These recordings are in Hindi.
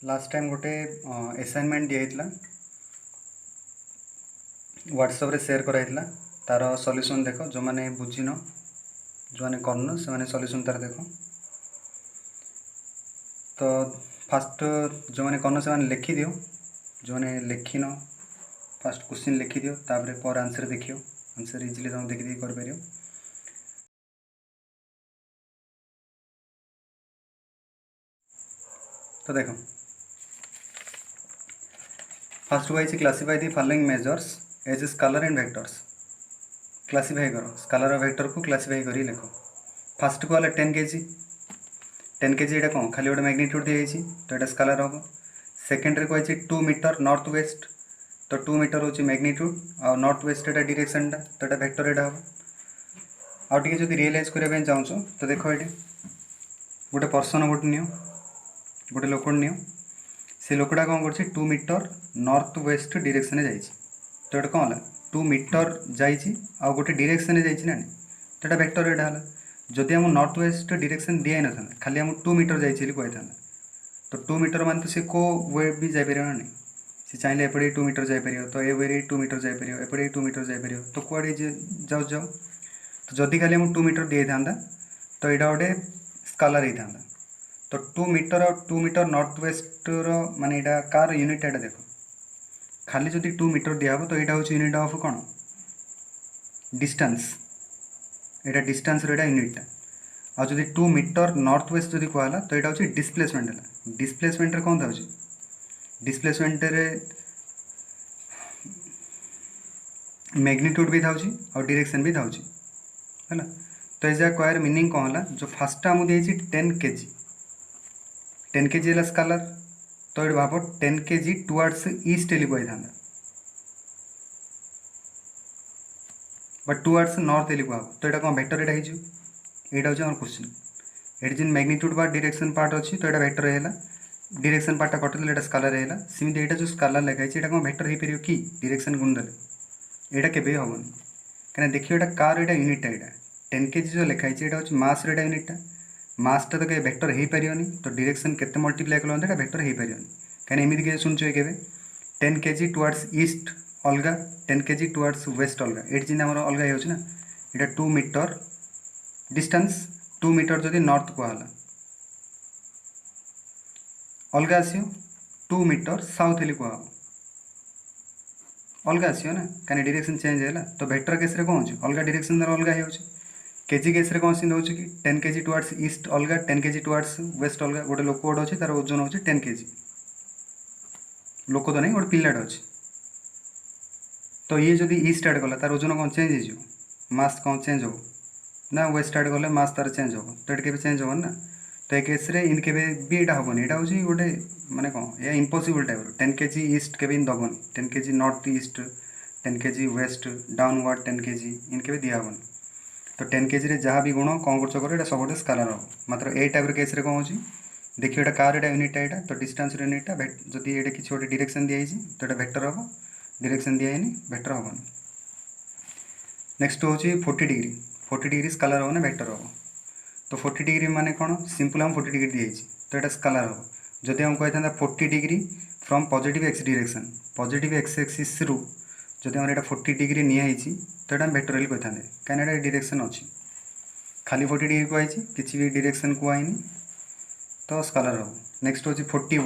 लास्ट टाइम गोटे असाइनमेंट दिया व्हाट्सएप रे शेयर कराइला तार सॉल्यूशन देख जो मैंने बुझीन जो मैंने करन से मैंने सॉल्यूशन तार देख तो फास्ट जो मैंने करन से मैंने लिखि दियो जो मैंने लिखिन फास्ट क्वेश्चन लिखि दियो तापर पर आंसर देखियो आंसर इजिली तुम देखि कर परियो। तो देखो first wise classify the following measures as scalar and vectors. Classify करो स्केलर और वेक्टर को क्लासिफाई करी लिखो। फास्ट को वाला 10 केजी 10 केजी एटा कौन खाली गोटे मैग्नीट्यूड दी जाइए तो ये स्केलर हम। सेकेंड कही 2 मीटर नॉर्थ वेस्ट तो 2 मीटर हूँ मैग्नीट्यूड आ नॉर्थ वेस्ट एटा डायरेक्शन तो ये वेक्टर एटा हम। आउ टे जब रियलाइज करने चाहूँ तो देख ये गोटे पर्सन गोटे नियो गोटे लोक नियो से लोकटा कौन कर 2 मीटर नॉर्थ वेस्ट डायरेक्शन जाइए तो ये कौन है 2 मीटर जाइए आ गोटे डायरेक्शन जाइए ना तो ये वेक्टर एटा है। जदि आम नॉर्थ वेस्ट डायरेक्शन दिए ना खाली आम 2 मीटर जाइए कही था तो 2 मीटर मान तो सी को वे भी जापर ना नहीं सी चाहिए एपटे 2 मीटर जापर तो ए वे 2 मीटर जापर एपटे 2 मीटर जापर तो कौड़े जाऊ जाऊ तो जदि खाली आम 2 मीटर दिए था तो यहाँ गोटे स्केलर होता तो 2 मीटर और 2 मीटर नॉर्थ वेस्ट माने यहाँ कार यूनिट एटा देख खाली जदि 2 मीटर दिहब तो यहाँ हूँ यूनिट ऑफ कौन डिस्टेंस यहाँ डिस्टेंस यहाँ यूनिटा आ जब 2 मीटर नॉर्थ वेस्ट जब कहला तो यहाँ हूँ डिस्प्लेसमेंट है डिस्प्लेसमेंट कौन था डिस्प्लेसमेंट मैग्नीट्यूड भी था और डायरेक्शन भी था है तो ये कहर मीनिंग कौन है जो फास्ट आम दी 10 केजी 10 केजी है स्केलर तो ये भाव 10 केजी टुवर्ड्स ईस्ट एली कही था बट टुवर्ड्स नॉर्थ एली कह तो यहाँ कौन वेक्टर एटा यहाँ हूँ क्वेश्चन ये जिन मैग्नीट्यूड बा डायरेक्शन पार्ट अच्छी तो यहाँ वेक्टर है डायरेक्शन पार्टा कटिले यहाँ स्केलर है सेमती यहाँ जो स्केलर लिखाई यहाँ कौन वेक्टर हो पार कि डायरेक्शन गुणदेले यहाँ के हेनी कहीं देखिए यहाँ कार यहाँ यूनिटा यहाँ 10 केजी जो लिखाई यहाँ हूँ मास यहाँ यूनिटा मासटा तो कहीं वेक्टर हो पारनी तो डायरेक्शन केते मल्टीप्लाई कल वेक्टर हो पारनी कहीं एमती के शुणुचे के 10 केजी टुवर्ड्स ईस्ट अलग 10 केजी टुवर्ड्स वेस्ट अलग ये जिन अलग हो यहाँ 2 मीटर डिस्टेंस 2 मीटर जदि नॉर्थ कहला अलग आसो 2 मीटर साउथ हेली कह अलग आसो ना कहीं डायरेक्शन चेंज है तो वेक्टर केस कौन हो अलग डायरेक्शन अलग हो केजी केस कौन सी हो कि 10 केजी टुवर्ड्स ईस्ट अलग 10 केजी टुवर्ड्स वेस्ट अलग गोटे लोक गोटे अच्छे तार ओजन हो 10 केजी लोक तो नहीं गोटे पिलाटा अच्छे तो ये जब ईस्ट आड गला तार ओजन कौन चेंज हो मास कौन चेंज हो ना वेस्ट आड गले मास तार चेंज हो तो ये चेंज हो ना तो ये केस इन के भी यहाँ हेनी यहाँ हूँ गोटे माने कौन या इम्पॉसिबल टाइप 10 केजी ईस्ट के दबनी 10 KG north east 10 KG west downward 10 KG इन के दिहबनी तो 10 केजी जहाँ भी गुण कौन कर सब गोटे स्केलर हम मात्र ए टाइप केस कौन हो देखिए यहाँ कार यहाँ यूनिटा यहाँ तो डिस्टेंस यूनिटा जदि ये किसी गोटे डायरेक्शन दिखाई तो यहाँ वेक्टर हम डायरेक्शन दिखाई वेक्टर हेनी। नेक्स्ट हूँ 40 डिग्री स्केलर हम ना वेक्टर हम तो 40 डिग्री माने कौन सिंपल हम 40 डिग्री दी तो यहाँ स्केलर हम जदि हम कही था 40 degree from positive x direction positive x axis रु जदि हम 40 डिग्री निहाई तो यहाँ वेक्टर कही था कहीं डायरेक्शन अच्छी खाली 40 डिग्री कही किसी भी डायरेक्शन कहनी तो स्केलर हम। नेक्स्ट हूँ 40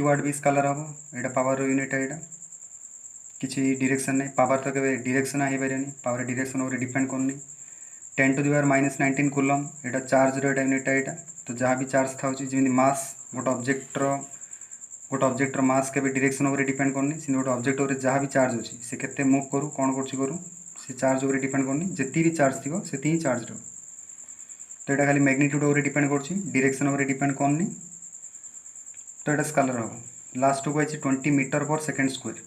वाट भी स्केलर हम यहाँ पावर यूनिट है यहाँ किसी डायरेक्शन नहीं पावर तो केवल डायरेक्शन हो पारे पावर डायरेक्शन उपर डिपेंड करनी 10 टू द पावर -19 कूलम यहाँ चार्ज यूनिट यहाँ तो जहाँ भी चार्ज था जमी मास गोटे ऑब्जेक्टर मास के डायरेक्शन उपर डिपेंड करनी से गोटे ऑब्जेक्ट उपर जहाँ भी चार्ज अच्छी से केते मूव करूँ कौन करूँ से चार्ज उपर डिपेंड करनी जितनी भी चार्ज थी से ही चार्ज रहो तो यहाँ खाली मैग्नीट्यूड उपर डिपेंड कर डायरेक्शन उपर डिपेंड करनी तो यहाँ स्केलर हम। लास्ट को 20 मीटर पर सेकेंड स्क्वायर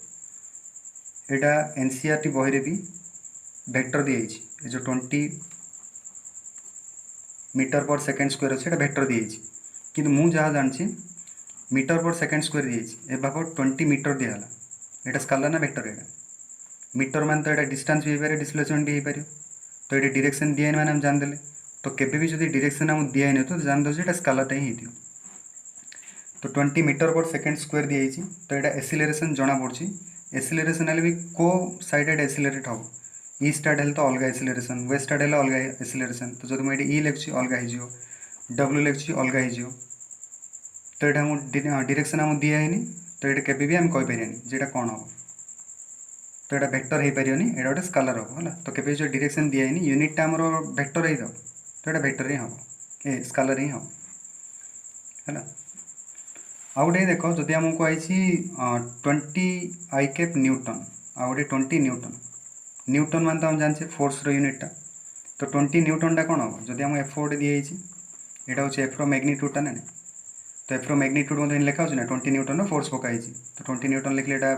यहाँ एनसीईआरटी बही भी वेक्टर दी जो 20 मीटर पर सेकेंड स्क्वायर अच्छे वेक्टर दी कि मुझे जहाँ जानी मीटर पर सेकेंड स्क्वायर दी भाव 20 मीटर दिहला यहाँ स्केलर ना वेक्टर यहाँ मीटर मान तो यहाँ डिस्टेंस भी हो पारे डिस्प्लेसमेंट भी हो पार तो ये डायरेक्शन दिए मैंने जानदे तो केवे भी जब डायरेक्शन आम दिए तो जान दो यहाँ स्केलरटा ही तो 20 मीटर पर सेकेंड स्क्वायर दिखाई तो यहाँ एसिलेरेशन जना पड़ी एसिलेरेशन भी को साइडेड एसिलेरेट हम ई स्टार्ट है तो अलग एसिलेरेशन वेस्ट स्टार्ट है अलग एसिलेरेशन तो जो मुझे ई लिखुची अलग हो डब्ल्यू लिखुची अलग हो तो यहाँ डायरेक्शन आम दिखाई तो ये केवे भी आम कहीपर जेटा कौन हम तो यहाँ वेक्टर हो पारे यहाँ गोटे स्केलर हम है तो केवे जो डायरेक्शन दिखाई यूनिटा आमर वेक्टर हो तो यहाँ वेक्टर ही हम ए स्केलर ही हम है आउ गए देख जदि आमको आई 20 आई कैप न्यूटन आउ गए 20 न्यूटन न्यूटन मान तो हम जानते फोर्स यूनिटा तो 20 न्यूटन टा कौन हम जदि आम एफ गोटे दिखाई यहाँ हूँ एफ्र मैग्निट्यूडटा ना तो एफ्र मैग्निट्यूड मतलब लिखा हो 20 न्यूटन फोर्स पकाई तो 20 न्यूटन लिखले यहाँ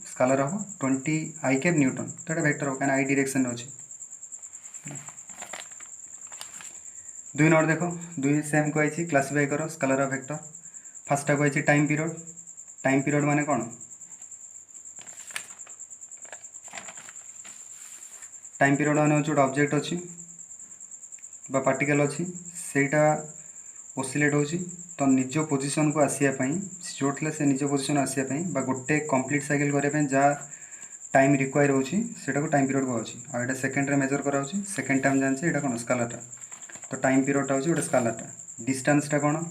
स्केलर हम 20 आई कैप न्यूटन तो यहाँ वेक्टर हम कहीं आई डायरेक्शन अच्छे 2 नंबर देख 2 सेम को आई क्लासीफाई कर स्केलर वेक्टर फार्स्टा को आई टाइम पीरियड माने कौन टाइम पीरियड माने गोटे ऑब्जेक्ट अच्छी पार्टिकल अच्छी सेटा ओसिलेट हो तो निज पोजिशन को आसापी जो से निज पोजिशन आसापी गोटे कंप्लीट साइकिल करने जहाँ टाइम रिक्वायर होटा टाइम पीरियड को अच्छी आटा सेकेंड मेजर करा सेकेंड टाइम जानते यहाँ कौन स्केलरटा तो टाइम पीरियडटा हूँ गोटे स्केलरटा डिस्टेंसटा कौन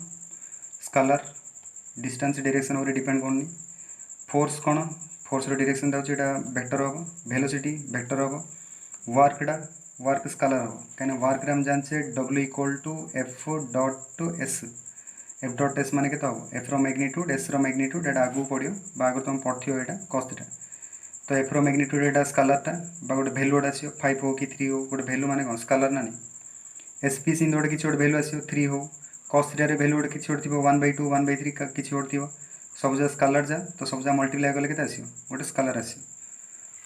स्केलर डिस्टेंस डायरेक्शन उपर डिपेंड करनी फोर्स कौन फोर्स डायरेक्शन होता है वेक्टर हम वेलोसिटी वेक्टर हम वर्कटा वर्क स्केलर हम कहीं वर्क हम जानते W equal to F dot S F dot S माने के एफ्र मैग्निट्यूड एस मैग्निट्यूड यहाँ आगू पड़ो आगे तुम पढ़ो यहाँ कस्टा तो एफ्र मैग्निट्यूड यहाँ स्केलरटा गोटे भैल्यू गोटे आसो 5 हो कि 3 हो गोटे भैल्यू माने कौन स्केलर ना एसपी सिंह गोटे किसी गोटे भैल्यू आसो 3 हो कस थ्री भैल्यू गोटे किसी गोटे थी 1/2 1/3 किसी गोटे थी सब जा स्केलर जा तो सब जा मल्टीप्लाई कले के आसो गोटे स्केलर आसो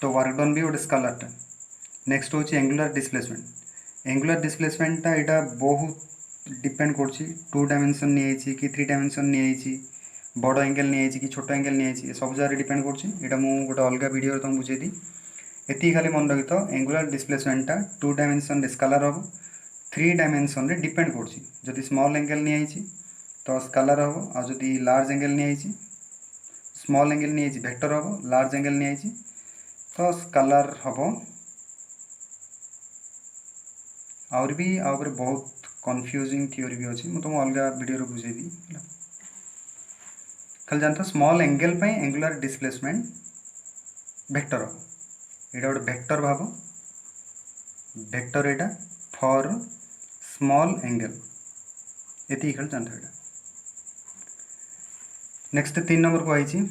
तो वर्क डन भी गोटे स्केलरटा नेक्स्ट हूँ एंगुलर डिस्प्लेसमेंटा यहाँ बहुत डिपेंड कर 2 डायमेंशन नहीं कि 3 डायमेंशन नहीं बड़ एंगल नहीं कि छोट एंगल नहीं सब जगह डिपेंड कर गोटे अलग वीडियो तुम बुझेदी ये खाली मन रखी तो एंगुलर डिस्प्लेसमेंटा 2 डायमेंशन स्केलर हम 3 डायमेंशन रे डिपेंड कर स्मॉल एंगल नहीं तो स्केलर हम आ जदि लार्ज एंगल नहीं स्मॉल एंगल नहीं वेक्टर हम लार्ज एंगल नहीं तो स्केलर हम आउर भी आउर बहुत कन्फ्यूजिंग थ्योरी भी अच्छी मुझे तुम अलग वीडियो बुझेदी खाली जानते स्मॉल एंगल पे एंगुलर डिस्प्लेसमेंट वेक्टर हम यहाँ गोटे वेक्टर भाव वेक्टर यहाँ फॉर स्मॉल एंगल ये खाली जानते हैं नेक्स्ट 3 नंबर को I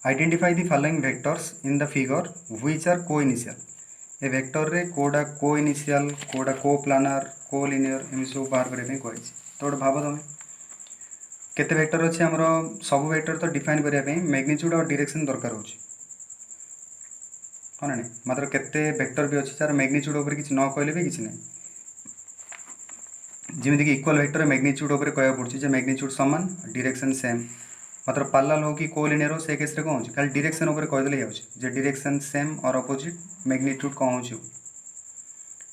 identify the following vectors in the figure which are को इनिशियल ए वेक्टर रे कोडा को इनिशियल कोडा को प्लानर को लिनियर एम सब बाहर करने को आई तो गोटे भाव तुम केते वेक्टर अच्छे आमर सब वेक्टर तो डिफाइन करने मैग्नीट्यूड और डायरेक्शन दरकार हो ना नहीं मात्र केते वेक्टर भी अच्छे तार मैग्नीट्यूड उपर किसी न कहले भी किसी ना जमीक इक्वल वेक्टर मैग्नीट्यूड उपर कह पड़े मैग्नीट्यूड सामान डायरेक्शन सेम मात्र पार्लाल हो कि कोलिनियर हो से केस कौन हो खाली डायरेक्शन उपर कहदेले जाऊँगी डायरेक्शन सेम और अपोजिट मैग्नीट्यूड कौन हो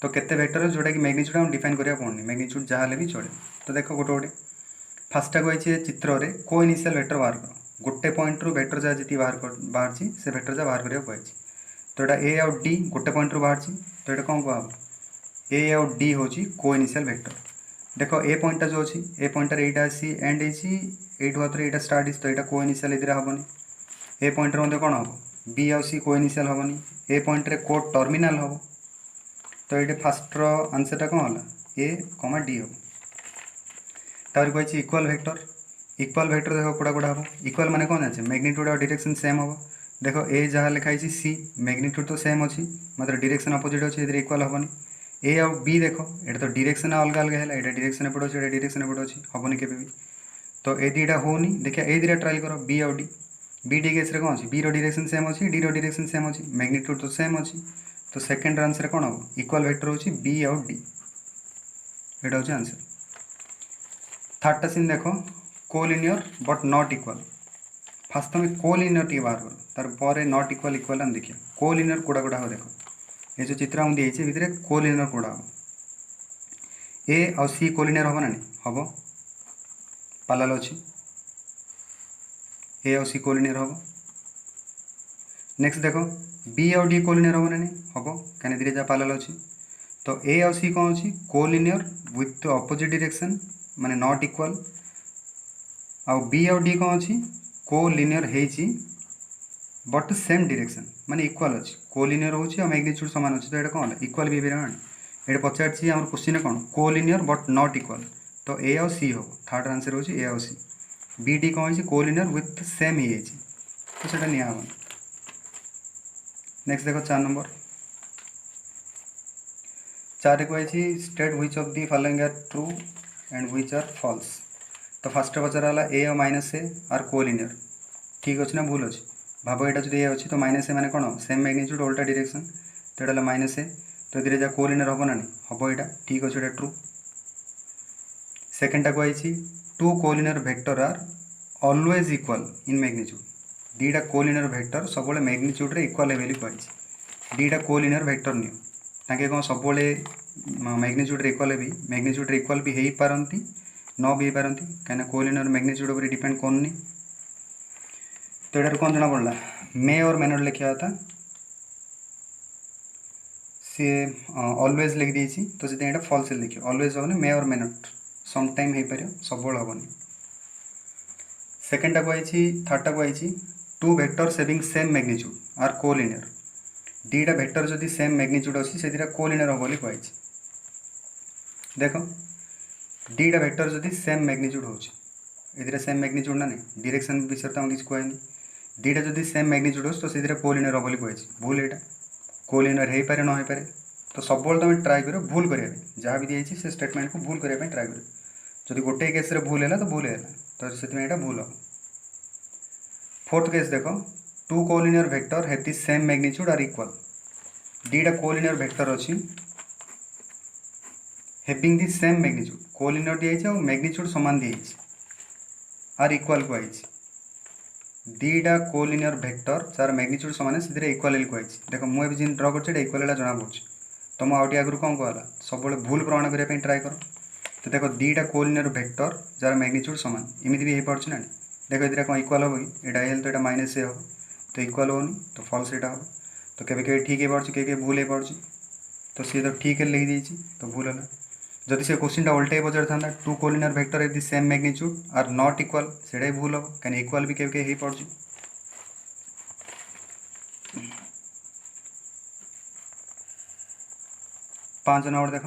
तो केते वेक्टर जोटा कि मैग्नीट्यूड हम डिफाइन करा पड़नी मैग्नीट्यूड जहाँ भी चले तो देख गोटे गोटे फास्टा को चित्र में को इनिशियल वेक्टर बाहर कर गोटे पॉइंट रु वेक्टर जहाँ जी बाहर से वेक्टर जहाँ बाहर करा कही तो यहाँ ए आउ डी गोटे पॉइंट रु बाहर तो ये कौन कह ए आउ डी हूँ को इनिशियल वेक्टर देख ए पॉइंटा जो अच्छी ए पॉइंटर यहाँ आसी एंड होती यहाँ स्टार्ट तो यहाँ को इनिशियल ये हेनी ए पॉइंटर मध्य कौन हम बी आउ सी को इनिशियल हेनी ए पॉइंट को टर्मिनाल हम तो ये फास्ट आंसरटा कौन है ए कमा डी हम तार कही इक्वल वेक्टर देख कोड़ा कोड़ा हम इक्वल माने कौन जाचे मैग्नीट्यूड और डायरेक्शन सेम हम देख ए जहाँ लिखाई सी मैग्नीट्यूड तो सेम अच्छी मात्र डायरेक्शन अपोजिट अच्छे इक्वल हेनी ए आउ बी देख ये तो डायरेक्शन अलग अलग है यहाँ डायरेक्शन एपट अच्छे डायरेक्शन एपट अच्छी हेनी के तो ए दुटा होनी देखिए ए दुटा ट्रायल कर बी आउ डी बी डी केस कौन अच्छी बी डायरेक्शन सेम अच्छी डी डायरेक्शन सेम अच्छी मैग्नीट्यूड तो सेम अच्छी तो सेकेंड आंसर कौन हम इक्वल वेक्टर हो बी आउ डी यहाँ हूँ आंसर थर्डटा सीन देख collinear but not equal fast तुम कोलिनियर टी बाहर कर तार पर नॉट इक्वल इक्वल हम देखिए कोलिनियर कोड़ा कोड़ा हो देख ये जो चित्र हम दिखाई भितर कोलिनियर कोड़ा हम ए आउ सी कोलिनियर हम ना हम पार्लाल अच्छी ए और सी कोलिनियर हम। नेक्स्ट देख बी और डी कोलिनियर हम ना नहीं हम कहीं धीरे जा पार्लल अच्छी। तो ए और सी कौन अच्छी कोलिनियर विथ अपोजिट डायरेक्शन माने नॉट इक्वल। आउ बी और डी कौन अच्छी कोलिनियर है बट सेम डायरेक्शन माने इक्वल अच्छी कोलिनियर होची और मैग्नीट्यूड समान अच्छी। तो ये कौन इक्वल बिहेवियर मान ये पचार आम क्वेश्चन कौन कोलिनियर बट नॉट इक्वल। तो ए और सी हो थर्ड आंसर हो ए और सी। बी डी कौन कोलिनियर विथ सेम ही तो सेटा निया हम। नेक्स्ट देखो 4 नंबर 4 कही state which of the following are true and which are false. तो फर्स्ट पचारा ए और माइनस ए आर कोलिनियर ठीक अच्छे ना भूल अच्छे भाव यहाँ जो ये अच्छी तो माइनस ए मैंने कौन सेम मैग्नीट्यूड उल्टा डायरेक्शन तो ये माइनस ए तो धीरे जा कोलिनियर हम ना नहीं हम यहाँ ठीक अच्छे ये ट्रू। सेकेंडटा कही two collinear vector are always equal in magnitude. दीटा कोलिनियर वेक्टर सब मैग्नीट्यूड रे इक्वल है कही दीटा कोलिनियर वेक्टर नियो ताके कौन सब मैग्नीट्यूड रे इक्वल भी मैग्नीट्यूड रे इक्वल भी हो पारती न भी हो पारती कहीं कोलिनियर मैग्नीट्यूड पर डिपेंड करनी। तो यहाँ कौन जना पड़ा मे और मेनोड लिखा था सी ऑलवेज लिख दी तो से फॉल्स लिखे ऑलवेज हेनी मे और मेनोड समटाइम हो पार सब हेनी। सेकेंडटा कही थर्डटा कही two vectors having same magnitude are collinear. दीटा वेक्टर जदि सेम मैग्नीट्यूड अच्छी से कोलिनियर हम बोली कही। देख दीटा वेक्टर जदि सेम मैग्नीट्यूड हो सेम मैग्नीट्यूड ना नहीं डायरेक्शन विषय तो किसी कहनी दीटा जदि सेम मैग्नीट्यूड हो तो से कोलिनियर हम बोली कही भूल यहाँ कोलिनियर हो पारे न हो पारे। तो सब तुम ट्राए कर भूल करने जहाँ भी दिखाई से स्टेटमेंट को भूल करने ट्राए कर जब गोटे केस भूल है तो भूल है तो से भूल हम। फोर्थ केस देख two collinear vector have the same magnitude are equal. दीटा कोलिनियर वेक्टर अच्छी having the same magnitude collinear दिखाई और मैग्नीट्यूड समान दिखाई आर इक्वल कही। दीटा कोलिनियर वेक्टर जार मैग्नीट्यूड समान से इक्वल कही देख मुझे जिन ड्र कर इक्वल जना पड़ी तो मुझे आगे आगुरी कौन कहला सब भूल प्रमाण करने ट्राए कर। तो देख दीटा कोलिनियर वेक्टर जार मैग्नीट्यूड समान इमिति भी हो पार्छ ना देख ये कौन इक्वल हम कि यहाँ तो यहाँ माइनस ए हम तो इक्वल होनी तो फॉल्स यहाँ हम। तो केवे ठीक हो पार्छ के भूल हो पार्छ तो सी तो ठीक है लिखी दी तो भूल है। जदि से क्वेश्चन उल्टे पचार था two collinear vector if the same magnitude are not equal से भूल हम कहीं इक्वल भी केवे हो पार्छ। 5 नंबर देख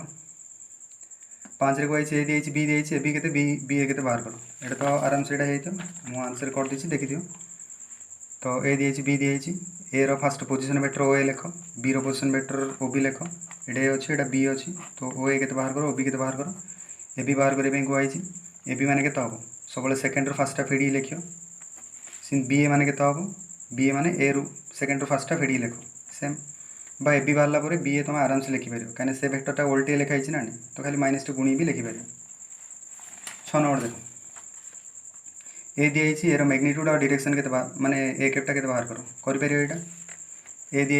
5 कही ए दी बी दी ए बी के बी ए के बाहर कर ये तो आराम से यहाँ मुझे आंसर कर दी देखी दियो। तो ए दी बी दी ए रो first position vector O A लिख बी रो पोजीशन वेक्टर ओ बी लिख ये अच्छे ये बी अच्छी तो ओ ए के बाहर कर ओ बी के बाहर कर ए बी बाहर करने कही ए बी मान के हम सब सेकेंड फर्स्टा फेड़ी लिख बी ए मान के हम बी ए मान ए रु सेकेंड फर्स्टा फेड़ी लिख सेम बा ए बी बाहर बी ए तुम आराम से लिखिपर कहीं से वेक्टरटा उल्टे लिखाई ना तो खाली माइनस टे गुणी भी लिखिपर। 6 नंबर देख ए दी एरो मैग्नीट्यूड और डायरेक्शन के माने ए कैपटा के बाहर कर यहाँ ए दी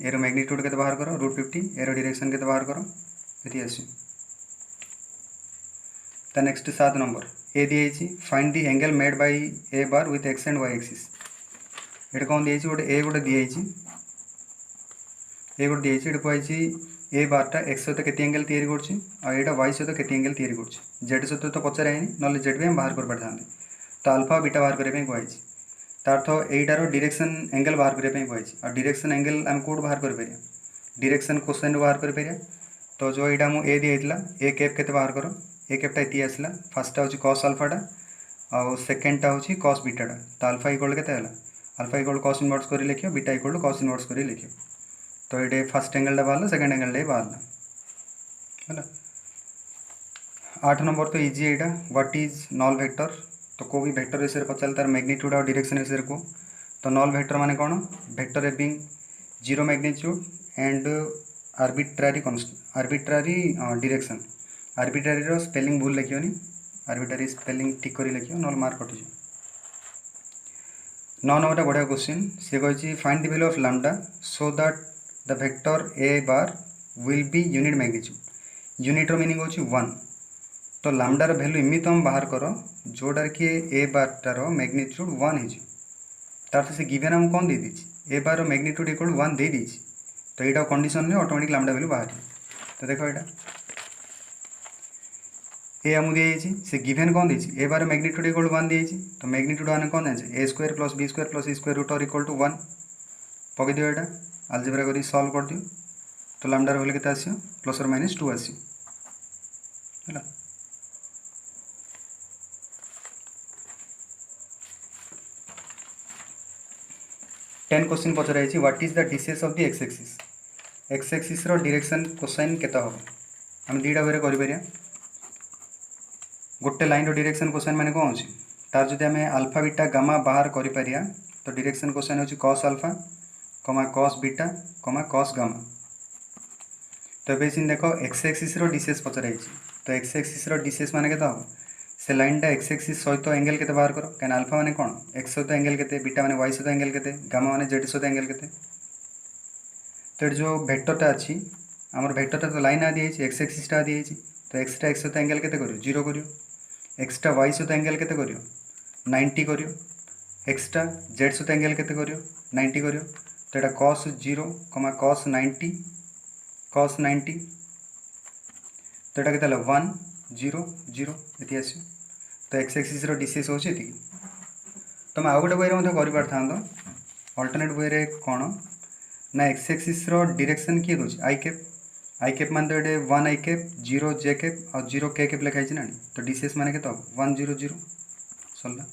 एरो मैग्नीट्यूड के बाहर कर √50 एरो डायरेक्शन के बाहर कर ये आस। तो next 7 number a the find the angle made by a bar with X and Y axis. ये कौन दी गोटे ए गोटे दी ये गोटे दी कही ए बारटा एक्स सहित के एंगल तैयारी कर वाई सहित के एंगल तैयारी कर जेड सहित तो पचारे ना जेड भी हम बाहर कर पारि था तो अल्फा बीटा बाहर करने कही तार अर्थ यहीटार डायरेक्शन एंगल बाहर करने कही और डायरेक्शन एंगल आम कौट बाहर कर डायरेक्शन क्वेश्चन बाहर कर। तो जो यहाँ मुझे ए दी ए कैप के बाहर कर ए कैपटा ये आसला फर्स्टा हूँ कॉस अल्फाटा आउ सेकेंडटा हूँ कॉस बीटाटा तो अल्फा इक्वल के अल्फा इक्वल कॉस इनवर्स कर लिख बीटा इक्वल कॉस इनवर्स कर लिख। तो ये फर्स्ट एंगलटा बाहर सेकेंड एंगलटा बाहर है। 8 नंबर तो इजी यहाँ व्हाट इज नल वेक्टर। तो को भी वेक्टर विषय पचार तार मैग्नीट्यूड और डायरेक्शन विषय को तो नल वेक्टर माने कौन vector having zero magnitude and arbitrary direction. Arbitrary spelling भूल लिखियोनी आर्बिट्रारी स्पेलिंग ठीक कर लिख ना मार्क कटि। 9 नंबर बढ़िया क्वेश्चन सी कही find the value of lambda so that the vector A bar will be unit magnitude. Unit meaning होची 1 तो लैम्डार वैल्यू इमित तुम बाहर कर जोटार कि ए बारटार मैग्नीट्यूड 1 हो तार से गिवेन आम कौन दे दीजिए ए बार मैग्नीट्यूड इक्वल 1 दे दीजिए तो यहाँ कंडीशन में ऑटोमेटिक लैम्डा वैल्यू बाहर तो देखो यहाँ ए आमको दिखाई से गिवेन कौन दे ए बार मैग्नीट्यूड इक्वल 1 दिखाई तो मैग्नीट्यूड वन कौन जाए A square plus B square plus C square root और इक्वल टू 1 पकई दियो यहाँ आलजेब्रा कर सल्व कर दियो तो लैम्डार वैल्यू केते आसियो प्लस और माइनस 2 आसियो है 10 क्वेश्चन पचराई what is the DCs of the x axis रो डायरेक्शन कोसाइन केते हम आम दुईटा वे कर गोटे लाइन रो डायरेक्शन कोसाइन माने कौन अच्छी तार जदि आम अल्फा बीटा गामा बाहर कर तो डायरेक्शन कोसाइन होची cos अल्फा कमा cos बीटा कमा cos गामा तो ये देख एक्स एक्सिस रो डिसेस पचराई तो एक्स एक्सिस रो डिसेस माने केते हम से लाइनटा एक्स एक्सिस सहित एंगल केते बाहर कर क्या अल्फा माने कौन एक्स सहित एंगल केते बीटा माने वाई सहित एंगल केते गामा माने जेड सहित एंगल केते तो ये जो वेक्टरटा अच्छी आमर वेक्टरटा तो लाइन आ दी एक्स एक्सिसटा दी तो एक्सटा एक्स सहित एंगल केते करियो 0 करियो एक्सटा वाई सहित एंगल केते करियो 90 करियो एक्सटा जेड सहित एंगल केते करियो 90 करियो तो यहाँ cos 0 cos 90 तो यहाँ केते 1 0 0 ये आसो तो एक्स एक्सिस रो डिसेस होची एति तुम आउ गोटे वे कर पारथा अल्टरनेट वे कौन ना एक्स एक्सिस रो डायरेक्शन किए दूसरी आई कैप मान तो ये 1 आई कैप 0 जे कैप और 0 के कैप लिखाई ना तो डिसेस माने के 1 0 0 सरला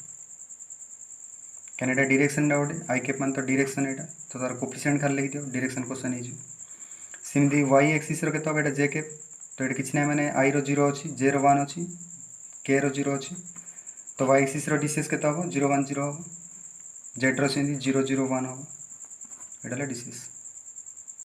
क्या डायरेक्शन गोटे आई कैप मान तो डायरेक्शन यहाँ तो तार कोफिशिएंट खाली लिखि दियो डायरेक्शन क्वेश्चन हो सेमती वाई एक्सिस रो केते हम जे कैप तो ये किसी ना माने आई रो 0 अच्छी जे रो 1 अच्छी के रो 0 अच्छी तो वाई एक्सिस रो डिसेस केते हम 0 1 0 हम जेड रो 0 0 1 हम ये डिसेस